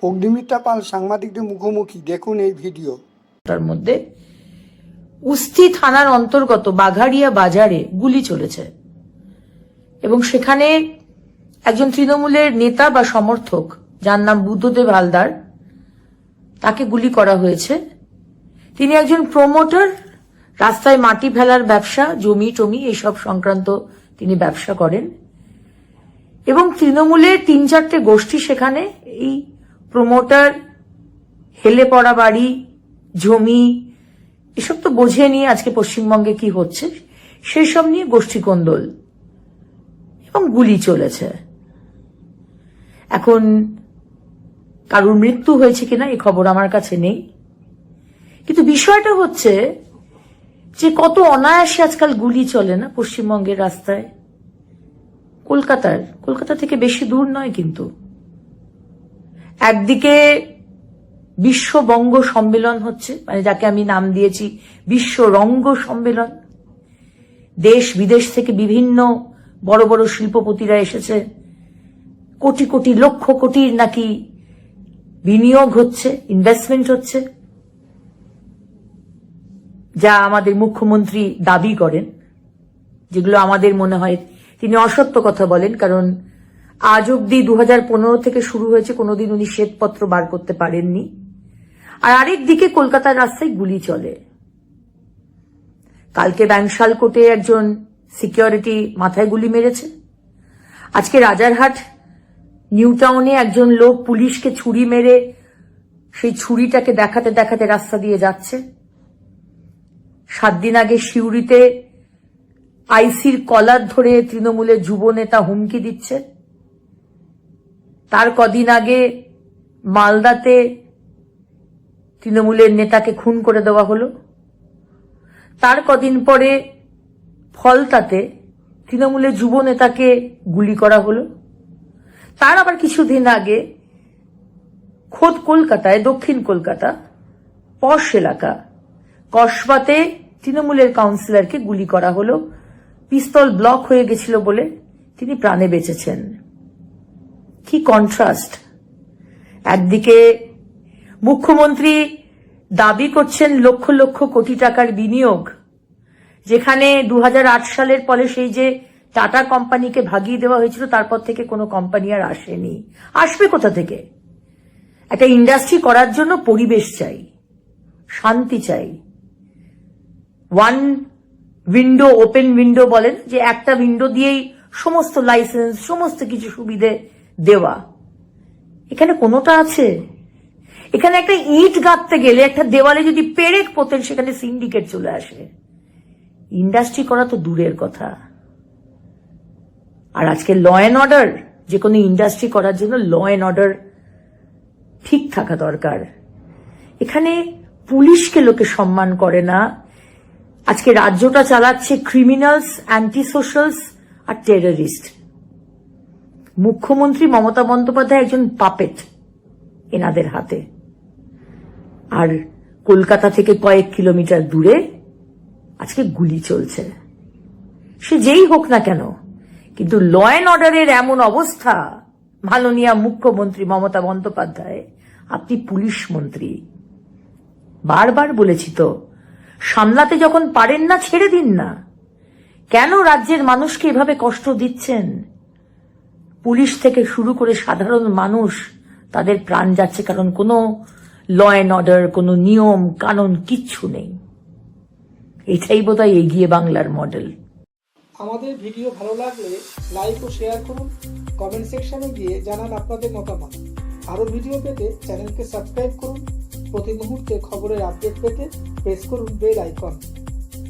অগ্নিমিত্রা পাল সাংবাদিকদের মুখোমুখি, দেখুন এই ভিডিও। তার মধ্যে উস্তি থানার অন্তর্গত বাঘাড়িয়া বাজারে গুলি চলেছে এবং সেখানে একজন তৃণমূলের নেতা বা সমর্থক যার নাম বুদ্ধদেব হালদার, তাকে গুলি করা হয়েছে। তিনি একজন প্রমোটার, রাস্তায় মাটি ফেলার ব্যবসা, জমি টমি এইসব সংক্রান্ত তিনি ব্যবসা করেন এবং তৃণমূলের 3-4টে গোষ্ঠী সেখানে এই প্রমোটার, হেলে পড়া বাড়ি, জমি এসব তো বোঝে নিয়ে আজকে পশ্চিমবঙ্গে কি হচ্ছে সেই সব নিয়ে গোষ্ঠী কোন্দল এবং গুলি চলেছে। এখন কারোর মৃত্যু হয়েছে কিনা এই খবর আমার কাছে নেই, কিন্তু বিষয়টা হচ্ছে যে কত অনায়াসে আজকাল গুলি চলে না পশ্চিমবঙ্গের রাস্তায়। কলকাতা থেকে বেশি দূর নয়, কিন্তু একদিকে বিশ্ব বঙ্গ সম্মেলন হচ্ছে, মানে যাকে আমি নাম দিয়েছি বিশ্ব রঙ্গ সম্মেলন। দেশ বিদেশ থেকে বিভিন্ন বড় বড় শিল্পপতিরা এসেছে, কোটি কোটি লক্ষ কোটির নাকি বিনিয়োগ হচ্ছে, ইনভেস্টমেন্ট হচ্ছে, যা আমাদের মুখ্যমন্ত্রী দাবি করেন, যেগুলো আমাদের মনে হয় তিনি অসত্য কথা বলেন, কারণ আজ অব্দি 2015 থেকে শুরু হয়েছে, কোনোদিন উনি শ্বেতপত্র বার করতে পারেননি। আর আরেক দিকে কলকাতার রাস্তায় গুলি চলে। কালকে ব্যাংশাল কোর্টে একজন সিকিউরিটি মাথায় গুলি মেরেছে। আজকে রাজারহাট নিউ টাউনে একজন লোক পুলিশকে ছুরি মেরে সেই ছুরিটাকে দেখাতে দেখাতে রাস্তা দিয়ে যাচ্ছে। 7 দিন আগে সিউড়িতে আইসির কলার ধরে তৃণমূলের যুব নেতা হুমকি দিচ্ছে। তার কদিন আগে মালদাতে তৃণমূলের নেতাকে খুন করে দেওয়া হলো। তার কদিন পরে ফলতাতে তৃণমূলের যুব নেতাকে গুলি করা হলো। তার আবার কিছুদিন আগে খোদ কলকাতায়, দক্ষিণ কলকাতা পশ এলাকা কসবাতে তৃণমূলের কাউন্সিলরকে গুলি করা হলো। পিস্তল ব্লক হয়ে গেছিল বলে তিনি প্রাণে বেঁচেছেন। কি কন্ট্রাস্ট! একদিকে মুখ্যমন্ত্রী দাবি করছেন লক্ষ লক্ষ কোটি টাকার বিনিয়োগ, যেখানে 2008 সালের পরে সেই যে টাটা কোম্পানিকে ভাগিয়ে দেওয়া হয়েছিল, তারপর থেকে কোনো কোম্পানি আর আসেনি। আসবে কোথা থেকে? একটা ইন্ডাস্ট্রি করার জন্য পরিবেশ চাই, শান্তি চাই। ওয়ান উইন্ডো, ওপেন উইন্ডো বলেন, যে একটা উইন্ডো দিয়েই সমস্ত লাইসেন্স, সমস্ত কিছু সুবিধে দেওয়া। এখানে কোনোটা আছে? এখানে একটা ইট গাঁথতে গেলে, একটা দেওয়ালে যদি পেরেক পোতেন, সেখানে সিন্ডিকেট চলে আসে। ইন্ডাস্ট্রি করা তো দূরের কথা। আর আজকে ল অ্যান্ড অর্ডার, যে কোনো ইন্ডাস্ট্রি করার জন্য ল অ্যান্ড অর্ডার ঠিক থাকা দরকার। এখানে পুলিশকে লোকে সম্মান করে না। আজকে রাজ্যটা চালাচ্ছে ক্রিমিনালস, অ্যান্টি সোশ্যালস আর টেররিস্ট। মুখ্যমন্ত্রী মমতা বন্দ্যোপাধ্যায় একজন পাপেট এনাদের হাতে। আর কলকাতা থেকে কয়েক কিলোমিটার দূরে আজকে গুলি চলছে। সে যেই হোক না কেন, কিন্তু ল অ্যান্ড অর্ডারের এমন অবস্থা, মাননীয় মুখ্যমন্ত্রী মমতা বন্দ্যোপাধ্যায়, আপনি পুলিশ মন্ত্রী, বারবার বলেছি তো, সামলাতে যখন পারেন না ছেড়ে দিন না। কেন রাজ্যের মানুষকে এভাবে কষ্ট দিচ্ছেন? পুলিশ থেকে শুরু করে সাধারণ মানুষ, তাদের প্রাণ যাচ্ছে, কারণ কোনো ল অ্যান্ড অর্ডার, কোনো নিয়ম কানুন কিচ্ছু নেই। এটাই বোধহয় এগিয়ে বাংলার মডেল। আমাদের ভিডিও ভালো লাগলে লাইক ও শেয়ার করুন, কমেন্ট সেকশনে গিয়ে জানান আপনাদের মতামত। আরও ভিডিও পেতে চ্যানেলকে সাবস্ক্রাইব করুন। প্রতি মুহূর্তে খবরের আপডেট পেতে প্রেস করুন বেল আইকন।